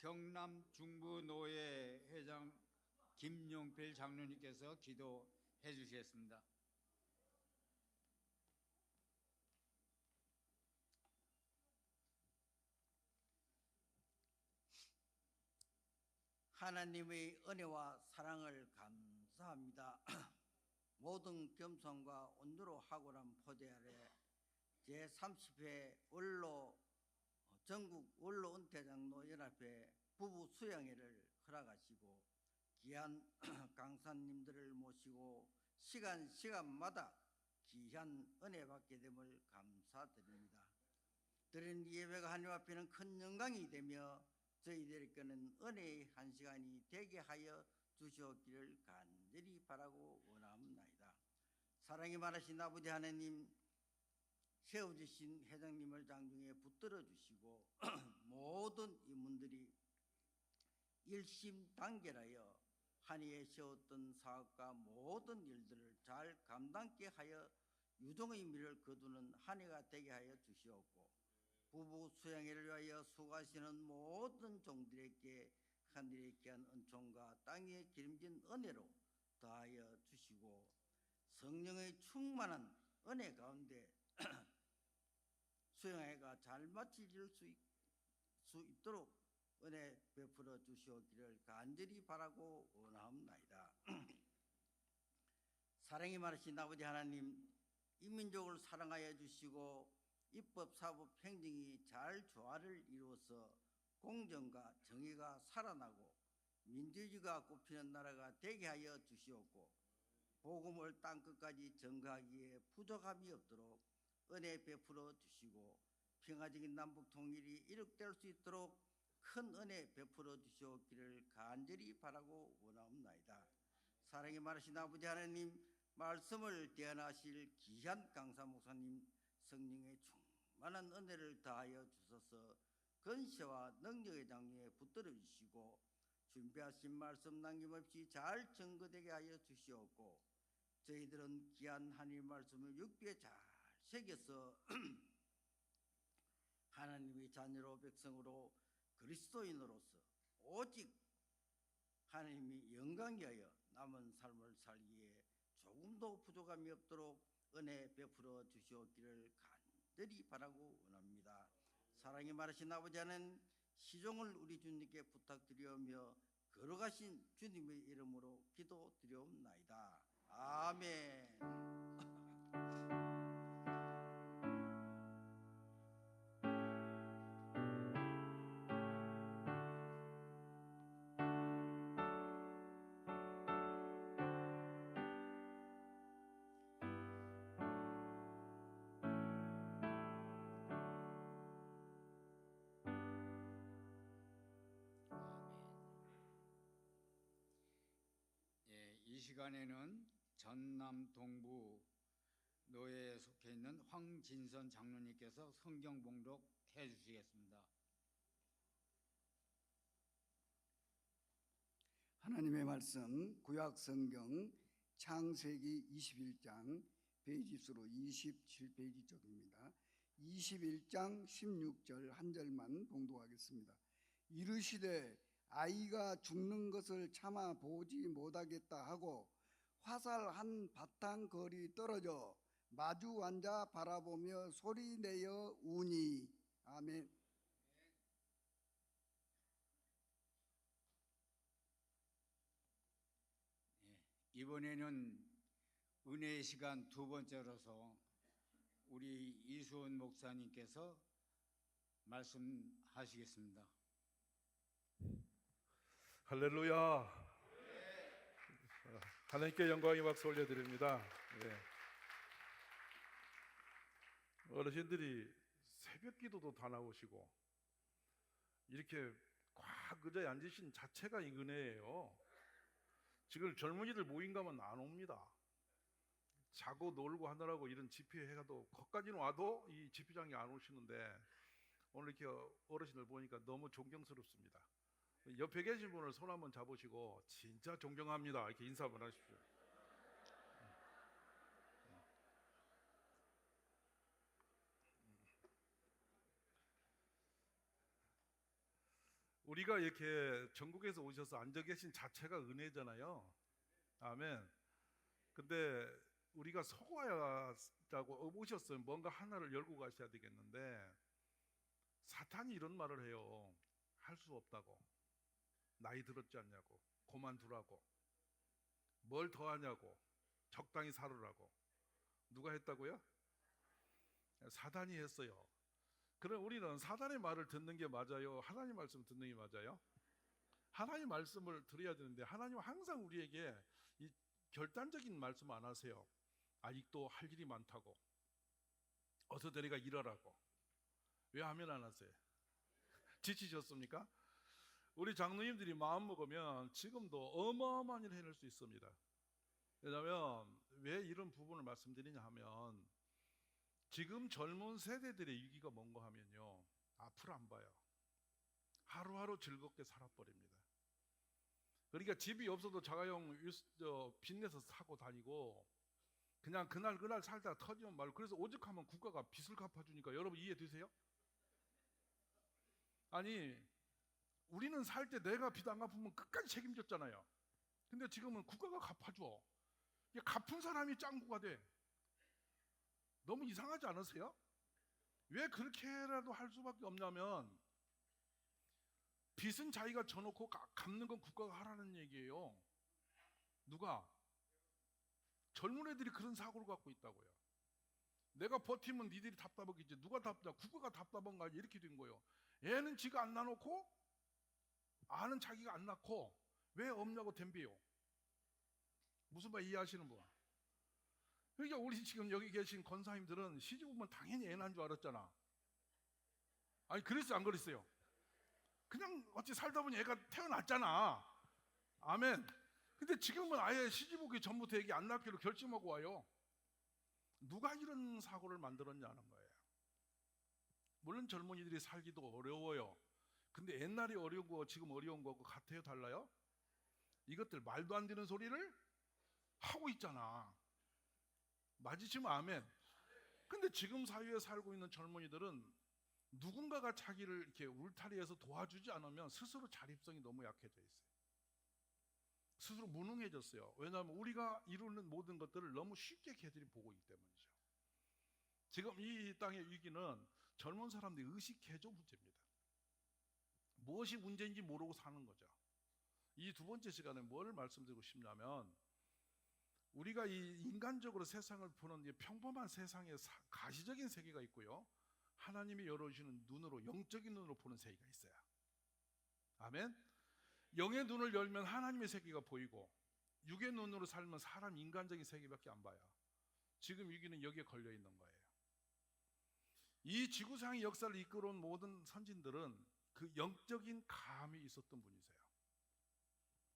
경남 중부노회 회장 김용필 장로님께서 기도해 주시겠습니다. 하나님의 은혜와 사랑을 감사합니다. 모든 겸손과 온유로 하고란 포대 아래 제30회 전국 원로 은퇴장로 연합회 부부 수양회를 허락하시고 귀한 강사님들을 모시고 시간마다 귀한 은혜 받게 됨을 감사드립니다. 드리는 예배가 하나님 앞에는 큰 영광이 되며 저희들에게는 은혜의 한 시간이 되게 하여 주시옵기를 간절히 바라고 원합니다. 사랑이 많으신 아버지 하나님, 세워주신 회장님을 장중에 붙들어 주시고 모든 임원들이 일심단결하여 한 해에 세웠던 사업과 모든 일들을 잘 감당케 하여 유종의 미를 거두는 한 해가 되게 하여 주시옵고, 부부 수양회를 위하여 수고하시는 모든 종들에게 하늘의 귀한 은총과 땅에 기름진 은혜로 더하여 주시고, 성령의 충만한 은혜 가운데 수양회가 잘 마칠 수 있도록 은혜 베풀어 주시옵기를 간절히 바라고 원하옵나이다. 사랑이 많으신 아버지 하나님, 이 민족을 사랑하여 주시고 입법, 사법, 행정이 잘 조화를 이루어서 공정과 정의가 살아나고 민주주의가 꽃피는 나라가 되게 하여 주시옵고, 복음을 땅끝까지 전가하기에 부족함이 없도록 은혜 베풀어 주시고, 평화적인 남북 통일이 이룩될 수 있도록 큰 은혜 베풀어 주시옵기를 간절히 바라고 원하옵나이다. 사랑이 많으신 아버지 하나님, 말씀을 대언하실 귀한 강사 목사님, 성령의 충만한 은혜를 다하여 주셔서 건세와 능력의 장중에 붙들어 주시고, 준비하신 말씀 남김없이 잘 증거되게 하여 주시옵고, 저희들은 귀한 하나님 말씀을 육비에 잘 새겨서 하나님의 자녀로 백성으로 그리스도인으로서 오직 하나님이 영광이 하여 남은 삶을 살기에 조금도 부족함이 없도록 은혜 베풀어 주시옵기를 간절히 바라고 원합니다. 사랑이 많으신 아버지는 시종을 우리 주님께 부탁드리오며 걸어가신 주님의 이름으로 기도드리옵나이다. 아멘. 이 시간에는 전남 동부 노회에 속해 있는 황진선 장로님께서 성경 봉독해 주시겠습니다. 하나님의 말씀 구약 성경 창세기 21장 페이지 수로 27페이지 쪽입니다. 21장 16절 한 절만 봉독하겠습니다. 이르시되 아이가 죽는 것을 참아 보지 못하겠다 하고 화살 한 바탕 거리 떨어져 마주 앉아 바라보며 소리내어 우니. 아멘. 이번에는 은혜의 시간 두 번째로서 우리 이수원 목사님께서 말씀하시겠습니다. 할렐루야. 하나님께 영광의 박수 올려드립니다. 네. 어르신들이 새벽 기도도 다 나오시고 이렇게 꽉 의자에 앉으신 자체가 이 은혜예요. 지금 젊은이들 모임 가면 안 옵니다. 자고 놀고 하느라고 이런 집회해가도 거기까지는 와도 이 집회장에 안 오시는데 오늘 이렇게 어르신들 보니까 너무 존경스럽습니다. 옆에 계신 분을 손 한번 잡으시고 진짜 존경합니다 이렇게 인사 한번 하십시오. 우리가 이렇게 전국에서 오셔서 앉아 계신 자체가 은혜잖아요. 아멘. 근데 우리가 속아야라고 오셨으면 뭔가 하나를 열고 가셔야 되겠는데, 사탄이 이런 말을 해요. 할 수 없다고, 나이 들었지 않냐고, 그만두라고, 뭘 더 하냐고, 적당히 살으라고. 누가 했다고요? 사단이 했어요. 그럼 우리는 사단의 말을 듣는 게 맞아요? 하나님 말씀 듣는 게 맞아요? 하나님 말씀을 들어야 되는데, 하나님은 항상 우리에게 이 결단적인 말씀 안 하세요. 아직도 할 일이 많다고, 어서 내가 일하라고. 왜 하면 안 하세요? 지치셨습니까? 우리 장로님들이 마음 먹으면 지금도 어마어마한 일을 해낼 수 있습니다. 왜냐하면 왜 이런 부분을 말씀드리냐 하면, 지금 젊은 세대들의 위기가 뭔가 하면요, 앞을 안 봐요. 하루하루 즐겁게 살아버립니다. 그러니까 집이 없어도 자가용 빚내서 사고 다니고, 그냥 그날 살다가 터지면 말고. 그래서 오죽하면 국가가 빚을 갚아주니까. 여러분 이해되세요? 아니, 우리는 살 때 내가 빚 안 갚으면 끝까지 책임졌잖아요. 근데 지금은 국가가 갚아줘. 갚은 사람이 짱구가 돼. 너무 이상하지 않으세요? 왜 그렇게라도 할 수밖에 없냐면, 빚은 자기가 져놓고 갚는 건 국가가 하라는 얘기예요. 누가? 젊은 애들이 그런 사고를 갖고 있다고요. 내가 버티면 니들이 답답하겠지. 누가 답답해? 국가가 답답한가? 이렇게 된 거예요. 애는 지가 안 낳아놓고, 아는 자기가 안 낳고, 왜 없냐고 덤벼요. 무슨 말 이해하시는 분? 그러니까 우리 지금 여기 계신 권사님들은 시집 오면 당연히 애 낳은 줄 알았잖아. 아니, 그랬어요, 안 그랬어요? 그냥 어찌 살다 보니 애가 태어났잖아. 아멘. 근데 지금은 아예 시집 오기 전부터 애기 안 낳기로 결심하고 와요. 누가 이런 사고를 만들었냐는 거예요. 물론 젊은이들이 살기도 어려워요. 근데 옛날이 어려운 거 지금 어려운 거고 같아요, 달라요? 이것들 말도 안 되는 소리를 하고 있잖아. 맞으시면 아멘. 근데 지금 사회에 살고 있는 젊은이들은 누군가가 자기를 이렇게 울타리에서 도와주지 않으면 스스로 자립성이 너무 약해져 있어요. 스스로 무능해졌어요. 왜냐하면 우리가 이루는 모든 것들을 너무 쉽게 걔들이 보고 있기 때문이죠. 지금 이 땅의 위기는 젊은 사람들이 의식해줘 문제입니다. 무엇이 문제인지 모르고 사는 거죠. 이 두 번째 시간에 뭘 말씀드리고 싶냐면, 우리가 이 인간적으로 세상을 보는 평범한 세상의 가시적인 세계가 있고요, 하나님이 열어주시는 눈으로, 영적인 눈으로 보는 세계가 있어요. 아멘. 영의 눈을 열면 하나님의 세계가 보이고, 육의 눈으로 살면 사람 인간적인 세계밖에 안 봐요. 지금 위기는 여기에 걸려 있는 거예요. 이 지구상의 역사를 이끌어온 모든 선진들은 그 영적인 감이 있었던 분이세요.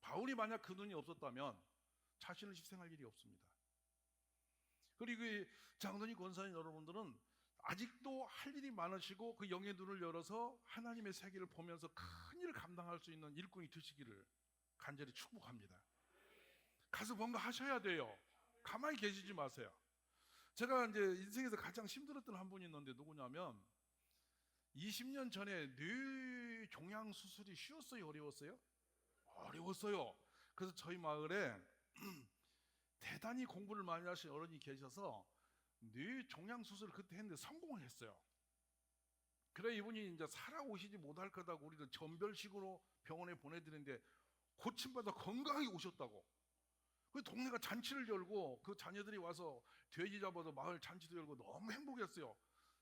바울이 만약 그 눈이 없었다면 자신을 희생할 일이 없습니다. 그리고 장로님, 권사님 여러분들은 아직도 할 일이 많으시고, 그 영의 눈을 열어서 하나님의 세계를 보면서 큰 일을 감당할 수 있는 일꾼이 되시기를 간절히 축복합니다. 가서 뭔가 하셔야 돼요. 가만히 계시지 마세요. 제가 이제 인생에서 가장 힘들었던 한 분이 있는데 누구냐면, 20년 전에 뇌 종양 수술이 쉬웠어요, 어려웠어요? 어려웠어요. 그래서 저희 마을에 대단히 공부를 많이 하신 어른이 계셔서 뇌 종양 수술을 그때 했는데 성공을 했어요. 그래 이분이 이제 살아오시지 못할 거다고 우리는 전별식으로 병원에 보내드리는데, 고침받아 건강하게 오셨다고. 그 동네가 잔치를 열고, 그 자녀들이 와서 돼지 잡아서 마을 잔치도 열고 너무 행복했어요.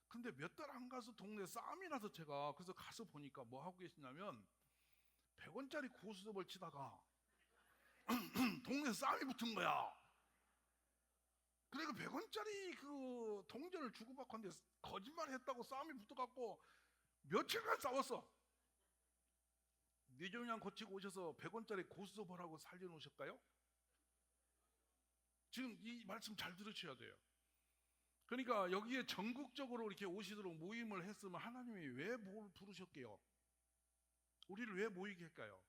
근데 몇 달 안 가서 동네 싸움이 나서, 제가 그래서 가서 보니까 뭐 하고 계시냐면, 100원짜리 고스톱을 치다가 동네 싸움이 붙은 거야. 그리고 100원짜리 그 동전을 주고받고 하는데 거짓말 했다고 싸움이 붙어갖고 며칠간 싸웠어. 뇌종양 고치고 오셔서 100원짜리 고스톱을 하고 살려놓으실까요? 지금 이 말씀 잘 들으셔야 돼요. 그러니까 여기에 전국적으로 이렇게 오시도록 모임을 했으면 하나님이 왜 뭘 부르셨게요? 우리를 왜 모이게 할까요?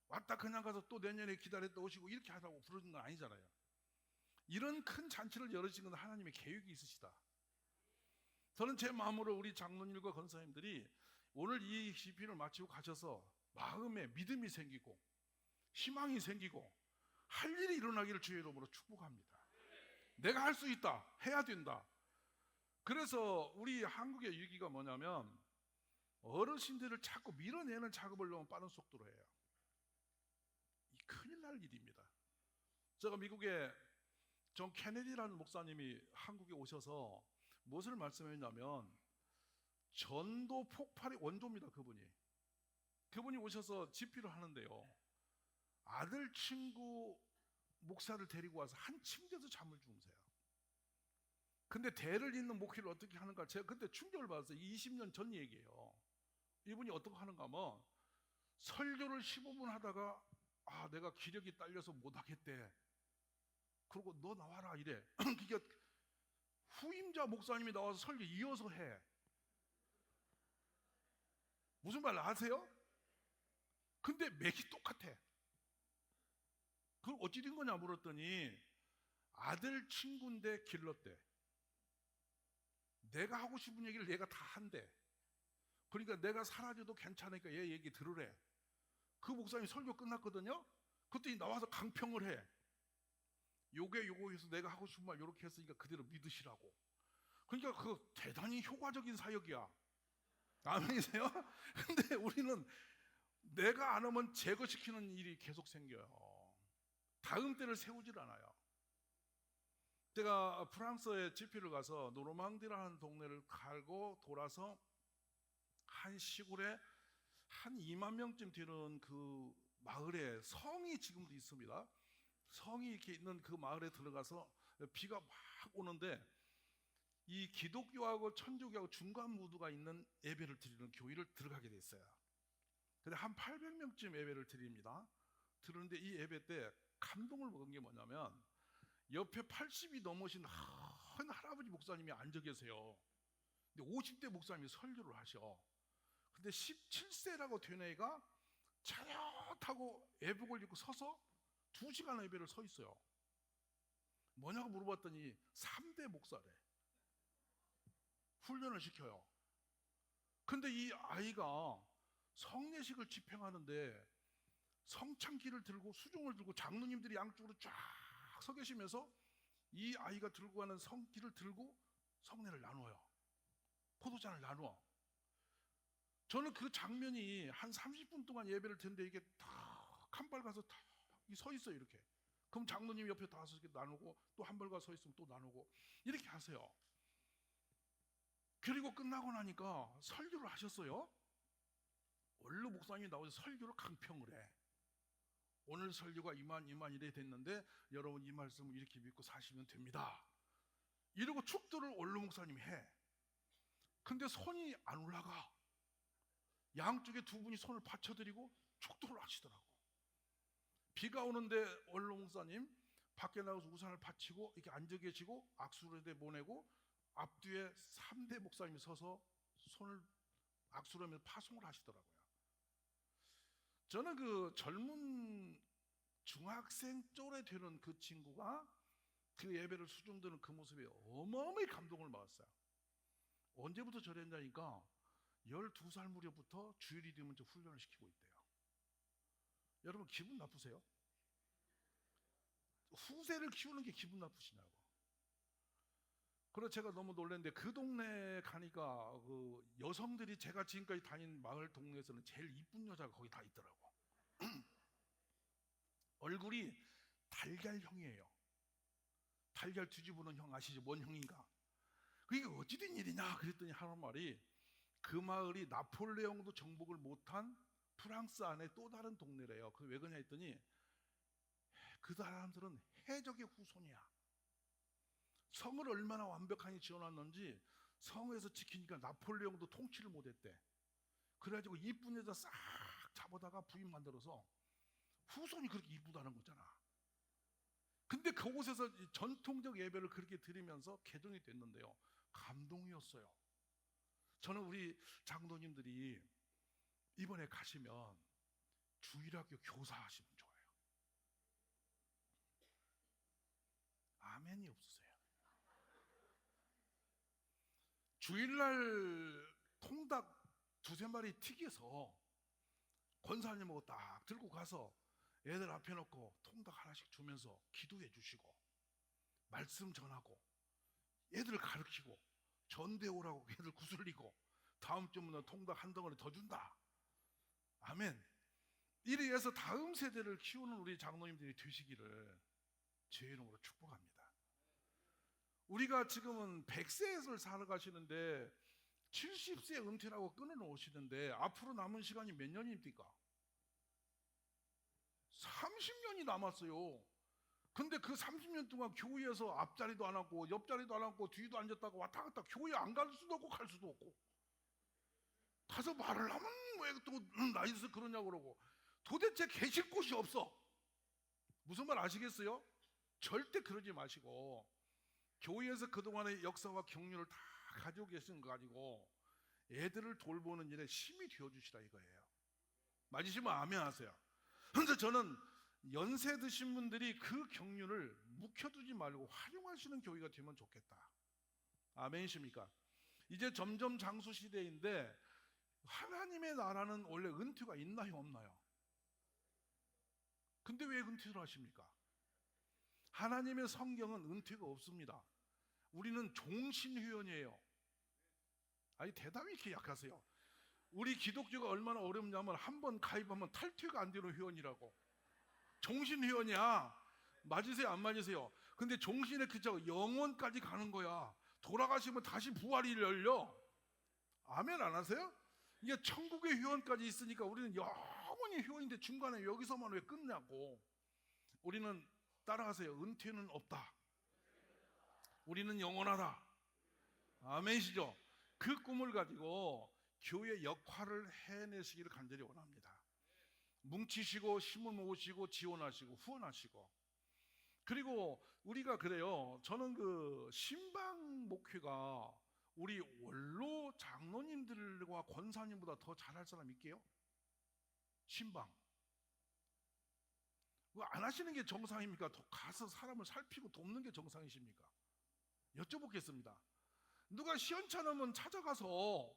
왔다 그냥 가서 또 내년에 기다렸다 오시고 이렇게 하라고 부르는 건 아니잖아요. 이런 큰 잔치를 열으신 건 하나님의 계획이 있으시다. 저는 제 마음으로 우리 장로님과 권사님들이 오늘 이 시편을 마치고 가셔서 마음에 믿음이 생기고 희망이 생기고 할 일이 일어나기를 주의 이름으로 축복합니다. 내가 할 수 있다, 해야 된다. 그래서 우리 한국의 위기가 뭐냐면 어르신들을 자꾸 밀어내는 작업을 너무 빠른 속도로 해요. 이 큰일 날 일입니다. 제가 미국에 존 케네디라는 목사님이 한국에 오셔서 무엇을 말씀했냐면 전도 폭발의 원조입니다. 그분이 오셔서 집필을 하는데요, 아들 친구 목사를 데리고 와서 한 침대에서 잠을 주무세요. 근데 대를 잇는 목회를 어떻게 하는가, 제가 그때 충격을 받았어요. 20년 전 얘기예요. 이분이 어떻게 하는가 하면 설교를 15분 하다가 내가 기력이 딸려서 못하겠대. 그러고 너 나와라 이래. 그게 후임자 목사님이 나와서 설교 이어서 해. 무슨 말 아세요? 근데 맥이 똑같아. 그걸 어찌 된 거냐 물었더니 아들 친구인데 길렀대. 내가 하고 싶은 얘기를 얘가 다 한대. 그러니까 내가 사라져도 괜찮으니까 얘 얘기 들으래. 그 목사님 설교 끝났거든요. 그때 나와서 강평을 해. 요거 해서 내가 하고 싶은 말 요렇게 했으니까 그대로 믿으시라고. 그러니까 그 대단히 효과적인 사역이야. 아멘이세요? 근데 우리는 내가 안 하면 제거시키는 일이 계속 생겨요. 다음 때를 세우질 않아요. 제가 프랑스에 집회를 가서 노르망디라는 동네를 갈고 돌아서 한 시골에 한 2만 명쯤 되는 그 마을에 성이 지금도 있습니다. 성이 이렇게 있는 그 마을에 들어가서 비가 막 오는데 이 기독교하고 천주교하고 중간 무드가 있는 예배를 드리는 교회를 들어가게 됐어요. 근데 한 800명쯤 예배를 드립니다. 들었는데 이 예배 때 감동을 먹은 게 뭐냐면 옆에 80이 넘으신 한 할아버지 목사님이 앉아 계세요. 근데 50대 목사님이 설교를 하셔. 근데 17세라고 된 애가 차렷하고 예복을 입고 서서 2시간 예배를 서 있어요. 뭐냐고 물어봤더니 3대 목사래. 훈련을 시켜요. 근데 이 아이가 성례식을 집행하는데 성찬기를 들고 수종을 들고 장로님들이 양쪽으로 쫙 서 계시면서 이 아이가 들고 가는 성기를 들고 성례를 나눠요. 포도잔을 나누어. 저는 그 장면이 한 30분 동안 예배를 듣는데 이게 탁 한 발 가서 탁 서 있어요. 이렇게. 그럼 장로님 옆에 다 서서 나누고 또 한 발 가서 서 있으면 또 나누고 이렇게 하세요. 그리고 끝나고 나니까 설교를 하셨어요. 원로 목사님이 나와서 설교를 강평을 해. 오늘 설교가 이만 이래 됐는데 여러분 이 말씀을 이렇게 믿고 사시면 됩니다. 이러고 축도를 원로 목사님이 해. 근데 손이 안 올라가. 양쪽에 두 분이 손을 받쳐드리고 축도를 하시더라고. 비가 오는데 원로 목사님 밖에 나가서 우산을 받치고 이렇게 앉아 계시고 악수를 보내고 앞뒤에 3대 목사님이 서서 손을 악수를 하면서 파송을 하시더라고요. 저는 그 젊은 중학생 쪼래 되는 그 친구가 그 예배를 수종드는 그 모습에 어마어마하게 감동을 받았어요. 언제부터 저랬냐니까 12살 무렵부터 주일이 되면 저 훈련을 시키고 있대요. 여러분 기분 나쁘세요? 후세를 키우는 게 기분 나쁘시냐고. 그래서 제가 너무 놀랐는데 그 동네에 가니까 그 여성들이 제가 지금까지 다닌 마을 동네에서는 제일 이쁜 여자가 거기 다 있더라고. 얼굴이 달걀형이에요. 달걀 뒤집어놓은 형 아시죠? 뭔 형인가? 그게 어찌된 일이냐 그랬더니 하는 말이 그 마을이 나폴레옹도 정복을 못한 프랑스 안에 또 다른 동네래요. 그 왜 그러냐 했더니 그 사람들은 해적의 후손이야. 성을 얼마나 완벽하게 지어놨는지 성에서 지키니까 나폴레옹도 통치를 못했대. 그래가지고 이쁜 여자 싹 잡아다가 부인 만들어서 후손이 그렇게 이쁘다는 거잖아. 근데 그곳에서 전통적 예배를 그렇게 드리면서 개종이 됐는데요. 감동이었어요. 저는 우리 장로님들이 이번에 가시면 주일학교 교사하시면 좋아요. 아멘이 없으세요. 주일날 통닭 2-3마리 튀겨서 권사님하고 딱 들고 가서 애들 앞에 놓고 통닭 하나씩 주면서 기도해 주시고 말씀 전하고 애들 가르치고 전대 오라고 애들 구슬리고 다음 주면 통닭 한 덩어리 더 준다. 아멘. 이리 해서 다음 세대를 키우는 우리 장로님들이 되시기를 제 이름으로 축복합니다. 우리가 지금은 100세를 살아가시는데 70세 은퇴라고 끊어놓으시는데 앞으로 남은 시간이 몇 년입니까? 30년이 남았어요. 근데 그 30년 동안 교회에서 앞자리도 안 앉고 옆자리도 안 앉고 뒤도 앉았다가 왔다 갔다 교회 안 갈 수도 없고 갈 수도 없고 가서 말을 하면 왜 또 나이스 그러냐고 그러고 도대체 계실 곳이 없어. 무슨 말 아시겠어요? 절대 그러지 마시고 교회에서 그동안의 역사와 경륜을 다 가지고 계신 거 가지고 애들을 돌보는 일에 힘이 되어주시라 이거예요. 맞으시면 아멘 하세요. 그런데 저는 연세 드신 분들이 그 경륜을 묵혀두지 말고 활용하시는 교회가 되면 좋겠다. 아멘이십니까? 이제 점점 장수 시대인데 하나님의 나라는 원래 은퇴가 있나요 없나요? 근데 왜 은퇴를 하십니까? 하나님의 성경은 은퇴가 없습니다. 우리는 종신회원이에요. 아니 대답이 이렇게 약하세요. 우리 기독교가 얼마나 어렵냐면 한 번 가입하면 탈퇴가 안 되는 회원이라고. 종신회원이야. 맞으세요 안 맞으세요? 근데 종신의 그저 영원까지 가는 거야. 돌아가시면 다시 부활이 열려. 아멘 안 하세요? 이게 천국의 회원까지 있으니까 우리는 영원히 회원인데 중간에 여기서만 왜 끝냐고. 우리는 따라하세요. 은퇴는 없다. 우리는 영원하다. 아멘이시죠? 그 꿈을 가지고 교회 역할을 해내시기를 간절히 원합니다. 뭉치시고 힘을 모으시고 지원하시고 후원하시고. 그리고 우리가 그래요. 저는 그 신방 목회가 우리 원로 장로님들과 권사님보다 더 잘할 사람 있게요? 신방. 안 하시는 게 정상입니까? 가서 사람을 살피고 돕는 게 정상이십니까? 여쭤보겠습니다. 누가 시원찮으면 찾아가서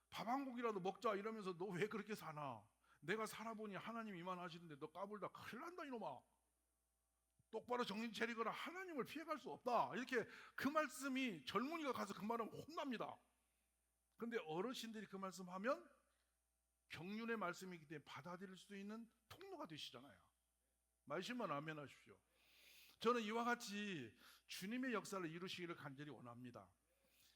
밥 한 공기라도 먹자 이러면서 너 왜 그렇게 사나? 내가 살아보니 하나님 이만하시는데 너 까불다 큰일 난다 이놈아. 똑바로 정신 차리거라. 하나님을 피해갈 수 없다. 이렇게 그 말씀이 젊은이가 가서 그 말하면 혼납니다. 그런데 어르신들이 그 말씀하면 경륜의 말씀이기 때문에 받아들일 수 있는 통로가 되시잖아요. 말씀만 아멘 하십시오. 저는 이와 같이 주님의 역사를 이루시기를 간절히 원합니다.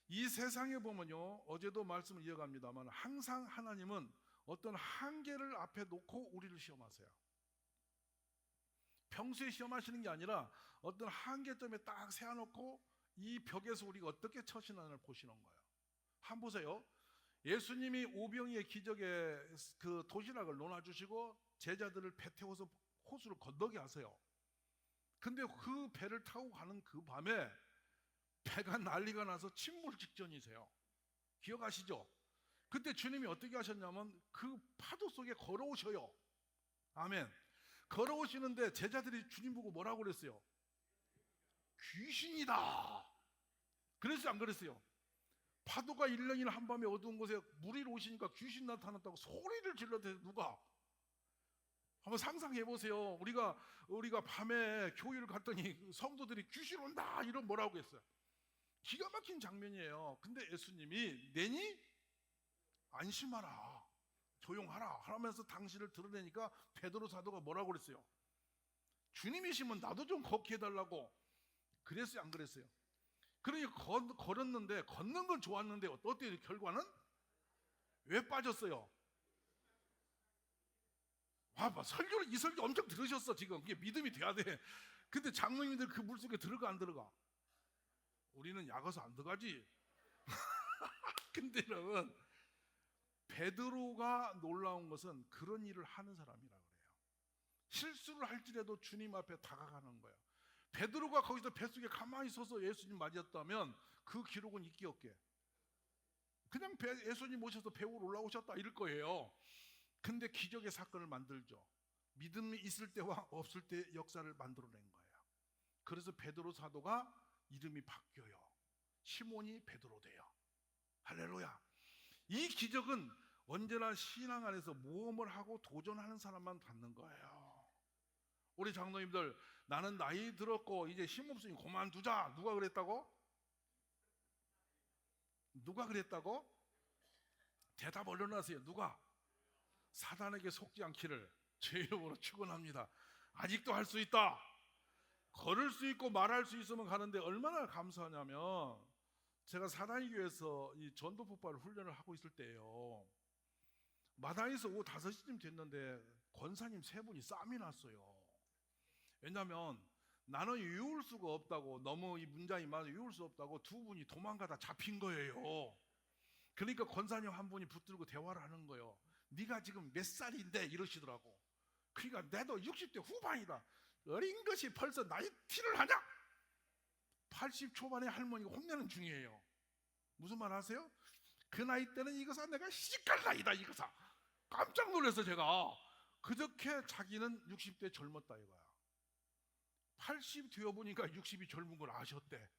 이 세상에 보면요, 어제도 말씀을 이어갑니다만 항상 하나님은 어떤 한계를 앞에 놓고 우리를 시험하세요. 평소에 시험하시는 게 아니라 어떤 한계점에 딱 세워놓고 이 벽에서 우리가 어떻게 처신하는을 보시는 거예요. 한번 보세요. 예수님이 오병이의 기적에 그 도시락을 놓아주시고 제자들을 배 태워서 호수를 건너게 하세요. 근데 그 배를 타고 가는 그 밤에 배가 난리가 나서 침몰 직전이세요. 기억하시죠? 그때 주님이 어떻게 하셨냐면 그 파도 속에 걸어오셔요. 아멘. 걸어오시는데 제자들이 주님 보고 뭐라고 그랬어요? 귀신이다. 그랬어요 안 그랬어요? 파도가 일렁이는 한밤에 어두운 곳에 물 위로 오시니까 귀신 나타났다고 소리를 질러대서 누가? 한번 상상해 보세요. 우리가 밤에 교회를 갔더니 성도들이 귀신 온다 이런 뭐라고 했어요. 기가 막힌 장면이에요. 근데 예수님이 내니 안심하라, 조용하라 하면서 당신을 드러내니까 베드로 사도가 뭐라고 그랬어요? 주님이시면 나도 좀 걷게 해달라고. 그랬어요 안 그랬어요? 그러니 걸었는데 걷는 건 좋았는데 어때요? 결과는 왜 빠졌어요? 와, 설교를 이 설교 엄청 들으셨어 지금. 그게 믿음이 돼야 돼. 근데 장로님들 그 물속에 들어가 안 들어가? 우리는 약어서 안 들어가지. 근데 여러분, 베드로가 놀라운 것은 그런 일을 하는 사람이라 그래요. 실수를 할지라도 주님 앞에 다가가는 거예요. 베드로가 거기서 뱃속에 가만히 서서 예수님 맞았다면 그 기록은 있기 없게 그냥 예수님 모셔서 배 위로 올라오셨다 이럴 거예요. 근데 기적의 사건을 만들죠. 믿음이 있을 때와 없을 때 역사를 만들어낸 거예요. 그래서 베드로 사도가 이름이 바뀌어요. 시몬이 베드로 돼요. 할렐루야. 이 기적은 언제나 신앙 안에서 모험을 하고 도전하는 사람만 받는 거예요. 우리 장로님들, 나는 나이 들었고 이제 힘없으니 그만두자. 누가 그랬다고? 누가 그랬다고? 대답 얼른 하세요. 누가? 사단에게 속지 않기를 제 이름으로 축원합니다. 아직도 할 수 있다. 걸을 수 있고 말할 수 있으면 가는데 얼마나 감사하냐면, 제가 사단교회에서 이 전도 폭발 훈련을 하고 있을 때예요. 마당에서 오후 5시쯤 됐는데 권사님 3분이 싸움이 났어요. 왜냐하면 나는 외울 수가 없다고, 너무 이 문장이 많아서 외울 수 없다고 2분이 도망가다 잡힌 거예요. 그러니까 권사님 한 분이 붙들고 대화를 하는 거예요. 네가 지금 몇 살인데 이러시더라고. 그러니까 내도 60대 후반이다. 어린 것이 벌써 나이 티를 하냐? 80 초반의 할머니가 혼내는 중이에요. 무슨 말 아세요? 그 나이 때는 이거사 내가 시집갈 나이다 이거사. 깜짝 놀라서 제가. 그렇게 자기는 60대 젊었다 이거야. 80 되어보니까 60이 젊은 걸 아셨대.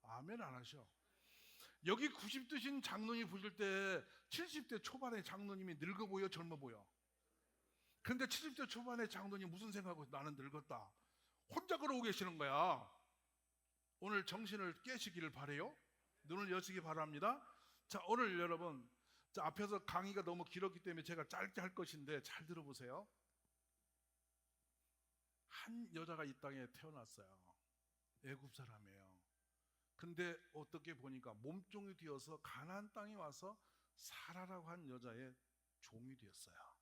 아멘 안 하셔. 여기 90 드신 장로님 보실 때 70대 초반의 장로님이 늙어 보여 젊어 보여? 근데 70대 초반의 장로님 무슨 생각하고 나는 늙었다. 혼자 그러고 계시는 거야. 오늘 정신을 깨시기를 바래요. 눈을 여시기 바랍니다. 자, 오늘 여러분, 자, 앞에서 강의가 너무 길었기 때문에 제가 짧게 할 것인데 잘 들어보세요. 한 여자가 이 땅에 태어났어요. 애굽 사람이에요. 근데 어떻게 보니까 몸종이 되어서 가나안 땅에 와서 사라라고 한 여자의 종이 되었어요.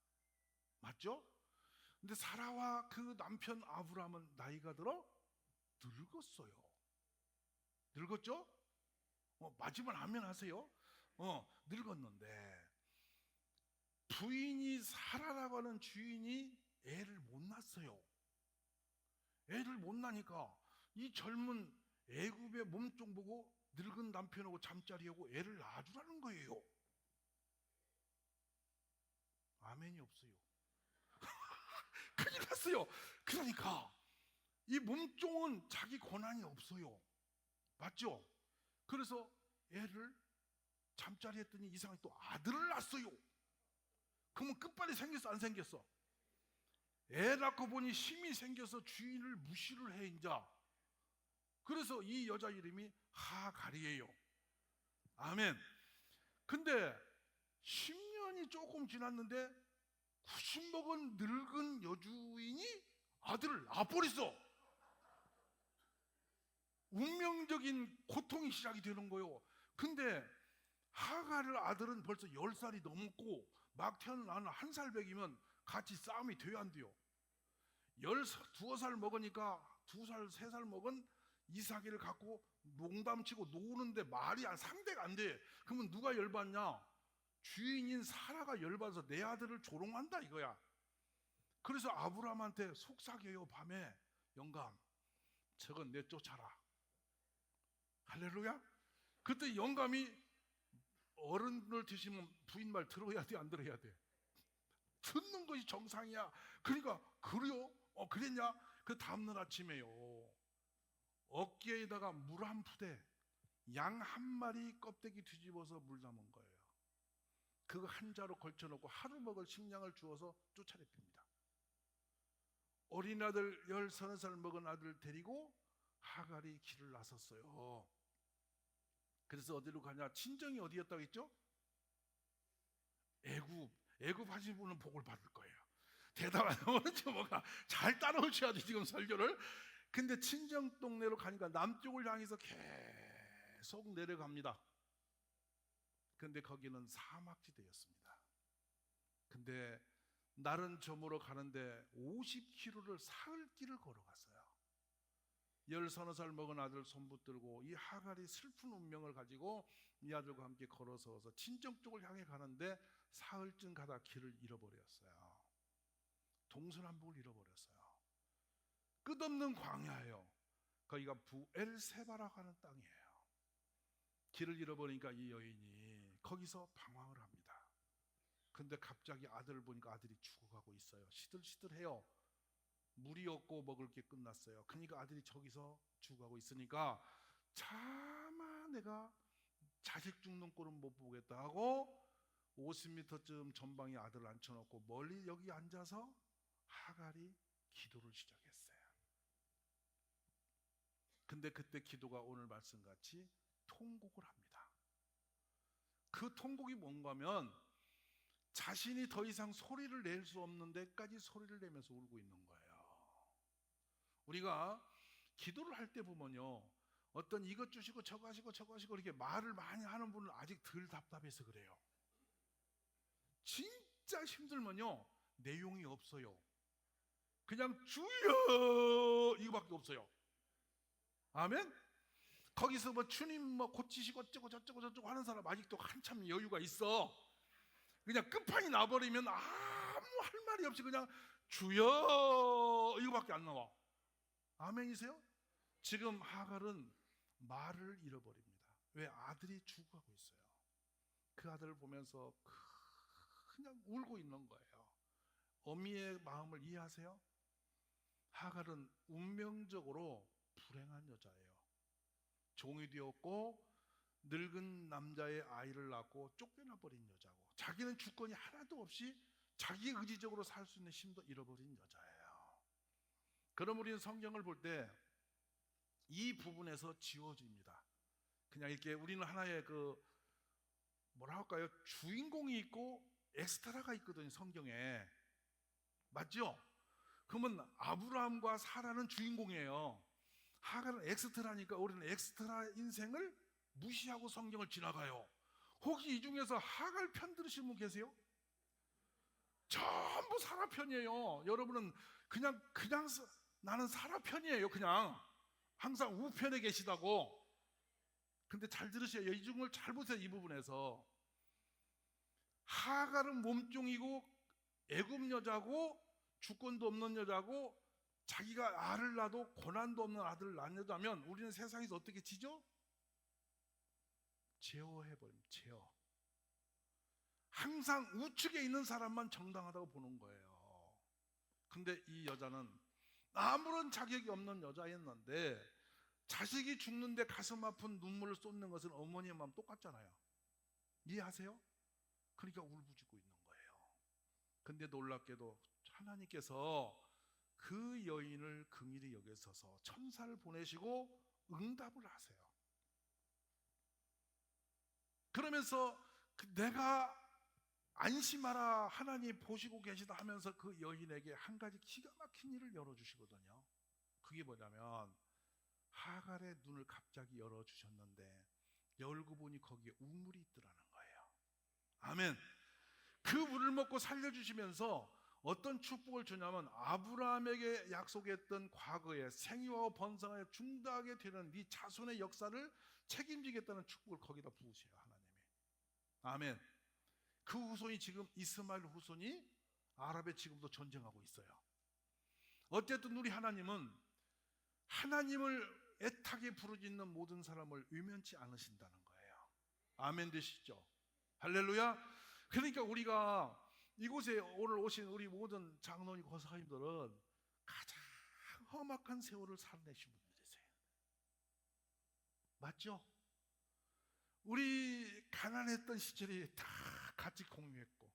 맞죠? 근데 사라와 그 남편 아브라함은 나이가 들어 늙었어요. 늙었죠? 맞으면 아멘 하세요. 늙었는데 부인이 사라라고 하는 주인이 애를 못 낳았어요. 애를 못 낳으니까 이 젊은 애굽의 몸종 보고 늙은 남편하고 잠자리하고 애를 낳아주라는 거예요. 아멘이 없어요. 큰일 났어요. 그러니까 이 몸종은 자기 권한이 없어요. 맞죠? 그래서 애를 잠자리 했더니 이상하게 또 아들을 낳았어요. 그러면 끝발이 생겼어 안 생겼어? 애 낳고 보니 힘이 생겨서 주인을 무시를 해 이제. 그래서 이 여자 이름이 하갈이에요. 아멘. 근데 10년이 조금 지났는데 90 먹은 늙은 여주인이 아들을 낳아버렸어. 운명적인 고통이 시작이 되는 거예요. 근데 하갈의 아들은 벌써 10살이 넘었고 막 태어난 1살백이면 같이 싸움이 돼야 안 돼요. 12살 먹으니까 2살, 3살 먹은 이삭이를 갖고 농담치고 노는데 말이 상대가 안 돼. 그러면 누가 열받냐? 주인인 사라가 열받아서 내 아들을 조롱한다 이거야. 그래서 아브라함한테 속삭여요. 밤에 영감 저건 내쫓아라. 할렐루야. 그때 영감이 어른을 드시면 부인 말 들어야 돼 안 들어야 돼? 듣는 것이 정상이야. 그러니까 그래요? 그랬냐? 그 다음날 아침에요. 어깨에다가 물 한 푸대, 양 한 마리 껍데기 뒤집어서 물 담은 거예요. 그거 한 자로 걸쳐놓고 하루 먹을 식량을 주어서 쫓아냈답니다. 어린아들 13살 먹은 아들 데리고 하갈이 길을 나섰어요. 그래서 어디로 가냐? 친정이 어디였다고 했죠? 애굽 하신 분은 복을 받을 거예요. 대답 안 하면 뭐가 잘 따라오셔야지 지금 설교를. 근데 친정 동네로 가니까 남쪽을 향해서 계속 내려갑니다. 근데 거기는 사막지대였습니다. 근데 날은 저물어 가는데 50km를 사흘길을 걸어갔어요. 13살 먹은 아들 손 붙들고 이 하갈이 슬픈 운명을 가지고 이 아들과 함께 걸어서서 친정 쪽을 향해 가는데 사흘쯤 가다 길을 잃어버렸어요. 동서남북을 잃어버렸어요. 끝없는 광야예요. 거기가 부엘세바라고 하는 땅이에요. 길을 잃어버리니까 이 여인이 거기서 방황을 합니다. 근데 갑자기 아들을 보니까 아들이 죽어가고 있어요. 시들시들해요. 물이 없고 먹을 게 끝났어요. 그러니까 아들이 저기서 죽어가고 있으니까 차마 내가 자식 죽는 꼴은 못 보겠다 하고 50m쯤 전방에 아들을 앉혀놓고 멀리 여기 앉아서 하갈이 기도를 시작했어요. 근데 그때 기도가 오늘 말씀같이 통곡을 합니다. 그 통곡이 뭔가 하면 자신이 더 이상 소리를 낼 수 없는 데까지 소리를 내면서 울고 있는 거예요. 우리가 기도를 할 때 보면요, 어떤 이것 주시고 저거 하시고 저거 하시고 이렇게 말을 많이 하는 분은 아직 덜 답답해서 그래요. 진짜 힘들면요 내용이 없어요. 그냥 주여 이거밖에 없어요. 아멘. 거기서 뭐 주님 뭐 고치시고 어쩌고 저쩌고 하는 사람 아직도 한참 여유가 있어. 그냥 끝판이 나버리면 아무 할 말이 없이 그냥 주여 이거밖에 안 나와. 아멘이세요? 지금 하갈은 말을 잃어버립니다. 왜? 아들이 죽어가고 있어요. 그 아들을 보면서 그냥 울고 있는 거예요. 어미의 마음을 이해하세요? 하갈은 운명적으로 불행한 여자예요. 종이 되었고 늙은 남자의 아이를 낳고 쫓겨나 버린 여자고, 자기는 주권이 하나도 없이 자기 의지적으로 살 수 있는 힘도 잃어버린 여자예요. 그럼 우리는 성경을 볼 때 이 부분에서 지워집니다. 그냥 이렇게 우리는 하나의 뭐라 할까요? 주인공이 있고 엑스트라가 있거든요, 성경에. 맞죠? 그러면 아브라함과 사라는 주인공이에요. 하갈은 엑스트라니까 우리는 엑스트라 인생을 무시하고 성경을 지나가요. 혹시 이 중에서 하갈 편 들으신 분 계세요? 전부 사라 편이에요. 여러분은 그냥 나는 사라 편이에요. 그냥 항상 우편에 계시다고. 근데 잘 들으세요. 이 중을 잘 보세요. 이 부분에서 하갈은 몸종이고 애굽 여자고 주권도 없는 여자고 자기가 알을 낳아도 고난도 없는 아들을 낳은 여자면 우리는 세상에서 어떻게 치죠? 제어해버립니다. 제어. 항상 우측에 있는 사람만 정당하다고 보는 거예요. 근데 이 여자는 아무런 자격이 없는 여자였는데 자식이 죽는데 가슴 아픈 눈물을 쏟는 것은 어머니의 마음 똑같잖아요. 이해하세요? 그러니까 울부짖고 있는 거예요. 근데 놀랍게도 하나님께서 그 여인을 긍휼히 여기셔서 천사를 보내시고 응답을 하세요. 그러면서 내가 안심하라 하나님 보시고 계시다 하면서 그 여인에게 한 가지 기가 막힌 일을 열어주시거든요. 그게 뭐냐면 하갈의 눈을 갑자기 열어주셨는데 열고 보니 거기에 우물이 있더라는 거예요. 아멘. 그 물을 먹고 살려주시면서 어떤 축복을 주냐면 아브라함에게 약속했던 과거의 생애와 번성에 중대하게 되는 네 자손의 역사를 책임지겠다는 축복을 거기다 부으세요, 하나님이. 아멘. 그 후손이 지금 이스마엘 후손이 아랍에 지금도 전쟁하고 있어요. 어쨌든 우리 하나님은 하나님을 애타게 부르짖는 모든 사람을 외면치 않으신다는 거예요. 아멘 되시죠? 할렐루야. 그러니까 우리가 이곳에 오늘 오신 우리 모든 장로님 권사님들은 가장 험악한 세월을 살아내신 분들이세요. 맞죠? 우리 가난했던 시절이 다 같이 공유했고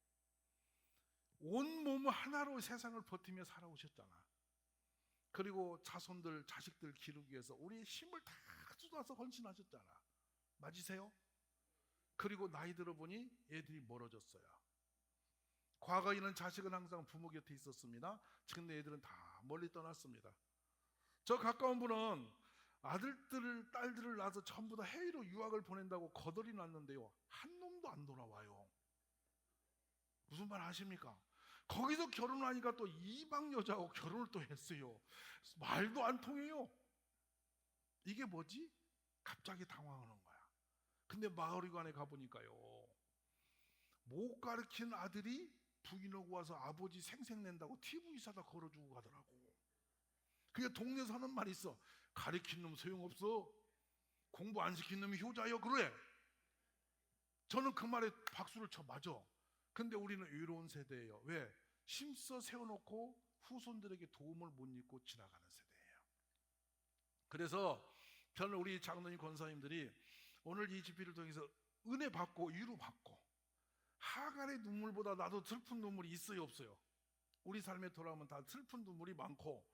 온 몸 하나로 세상을 버티며 살아오셨잖아. 그리고 자손들 자식들 기르기 위해서 우리의 힘을 다 쏟아서 헌신하셨잖아. 맞으세요? 그리고 나이 들어보니 애들이 멀어졌어요. 과거에는 자식은 항상 부모 곁에 있었습니다. 지금 애들은 다 멀리 떠났습니다. 저 가까운 분은 아들들을 딸들을 낳아서 전부 다 해외로 유학을 보낸다고 거덜이 났는데요, 한 놈도 안 돌아와요. 무슨 말 아십니까? 거기서 결혼하니까 또 이방 여자하고 결혼을 또 했어요. 말도 안 통해요. 이게 뭐지? 갑자기 당황하는 거야. 근데 마을회관에 가보니까요, 못 가르친 아들이 부인하고 와서 아버지 생색낸다고 TV 사다 걸어주고 가더라고. 그게 동네에서 하는 말이 있어. 가르친 놈 소용없어. 공부 안 시킨 놈이 효자여. 그래. 저는 그 말에 박수를 쳐. 맞아. 근데 우리는 외로운 세대예요. 왜? 힘써 세워놓고 후손들에게 도움을 못 잇고 지나가는 세대예요. 그래서 저는 우리 장로님 권사님들이 오늘 이 집회를 통해서 은혜 받고 위로 받고 하갈의 눈물보다 나도 슬픈 눈물이 있어요, 없어요? 우리 삶에 돌아오면 다 슬픈 눈물이 많고,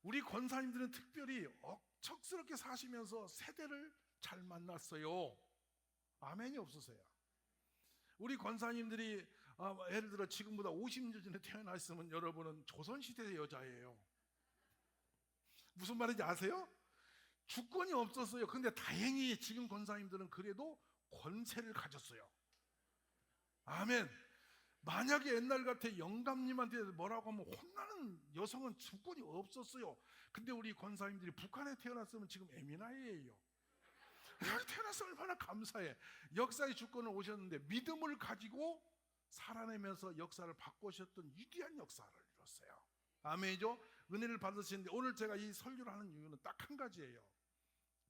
우리 권사님들은 특별히 억척스럽게 사시면서 세대를 잘 만났어요. 아멘이 없으세요? 우리 권사님들이 예를 들어 지금보다 50년 전에 태어났으면 여러분은 조선시대의 여자예요. 무슨 말인지 아세요? 주권이 없었어요. 근데 다행히 지금 권사님들은 그래도 권세를 가졌어요. 아멘. 만약에 옛날 같아 영감님한테 뭐라고 하면 혼나는 여성은 주권이 없었어요. 근데 우리 권사님들이 북한에 태어났으면 지금 에미나이예요. 태어나서 얼마나 감사해. 역사의 주권을 오셨는데 믿음을 가지고 살아내면서 역사를 바꾸셨던 위대한 역사를 이뤘어요. 아멘이죠? 은혜를 받으시는데 오늘 제가 이 설교를 하는 이유는 딱 한 가지예요.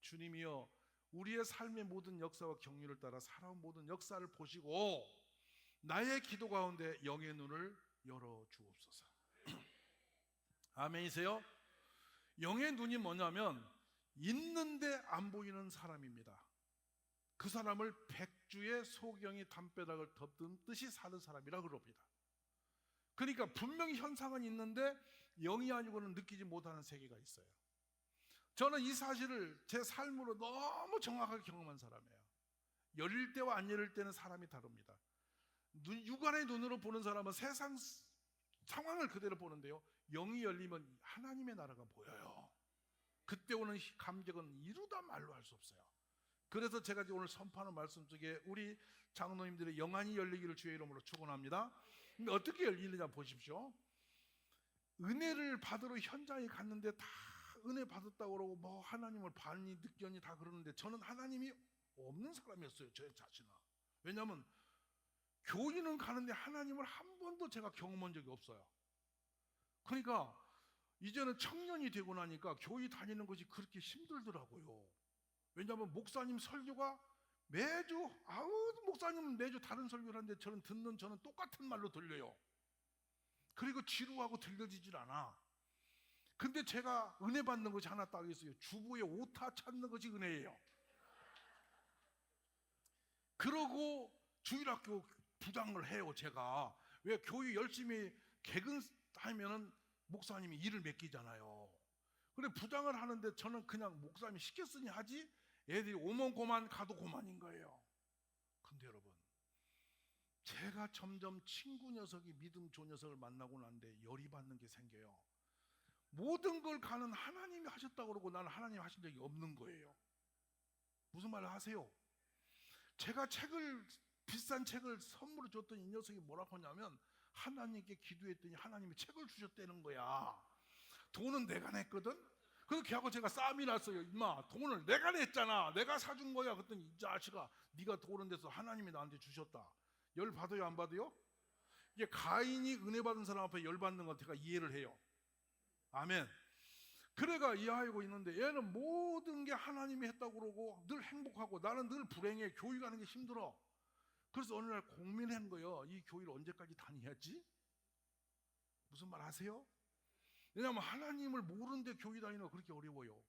주님이여, 우리의 삶의 모든 역사와 경륜을 따라 살아온 모든 역사를 보시고 나의 기도 가운데 영의 눈을 열어 주옵소서. 아멘이세요? 영의 눈이 뭐냐면 있는데 안 보이는 사람입니다. 그 사람을 백주의 소경이 담벼락을 덮는 듯이 사는 사람이라 그럽니다. 그러니까 분명히 현상은 있는데 영이 아니고는 느끼지 못하는 세계가 있어요. 저는 이 사실을 제 삶으로 너무 정확하게 경험한 사람이에요. 열릴 때와 안 열릴 때는 사람이 다릅니다. 육안의 눈으로 보는 사람은 세상 상황을 그대로 보는데요, 영이 열리면 하나님의 나라가 보여요. 그때 오는 감격은 이루다 말로 할 수 없어요. 그래서 제가 오늘 선포하는 말씀 중에 우리 장로님들의 영안이 열리기를 주의 이름으로 축원합니다. 근데 어떻게 열리느냐 보십시오. 은혜를 받으러 현장에 갔는데 다 은혜 받았다고 그러고 뭐 하나님을 봤니 느꼈니 다 그러는데 저는 하나님이 없는 사람이었어요, 제 자신은. 왜냐하면 교인은 가는데 하나님을 한 번도 제가 경험한 적이 없어요. 그러니까 이제는 청년이 되고 나니까 교회 다니는 것이 그렇게 힘들더라고요. 왜냐하면 목사님 설교가 매주 목사님은 매주 다른 설교를 하는데 저는 똑같은 말로 들려요. 그리고 지루하고 들려지질 않아. 근데 제가 은혜 받는 것이 하나 딱 있어요. 주부의 오타 찾는 것이 은혜예요. 그러고 주일학교 부장을 해요, 제가. 왜? 교회 열심히 개근하면은 목사님이 일을 맡기잖아요. 그래 부장을 하는데 저는 그냥 목사님이 시켰으니 하지 애들이 오면 고만 가도 고만인 거예요. 근데 여러분, 제가 점점 친구 녀석이 믿음 좋은 녀석을 만나고 나는데 열이 받는 게 생겨요. 모든 걸 가는 하나님이 하셨다고 그러고 나는 하나님 하신 적이 없는 거예요. 무슨 말을 하세요? 제가 비싼 책을 선물로 줬던 이 녀석이 뭐라고 하냐면 하나님께 기도했더니 하나님이 책을 주셨다는 거야. 돈은 내가 냈거든. 그래서 걔하고 제가 싸움이 났어요. 임마, 돈을 내가 냈잖아. 내가 사준 거야. 그랬더니 이 자식아, 네가 돈은 데서 하나님이 나한테 주셨다. 열 받아요, 안 받아요? 이게 가인이 은혜 받은 사람 앞에 열 받는 것 제가 이해를 해요. 아멘. 그래가 이해하고 있는데 얘는 모든 게 하나님이 했다고 그러고 늘 행복하고 나는 늘 불행해. 교회 가는 게 힘들어. 그래서 어느 날 고민한 거예요. 이 교회를 언제까지 다녀야지? 무슨 말 아세요? 왜냐하면 하나님을 모르는데 교회 다니는 거 그렇게 어려워요.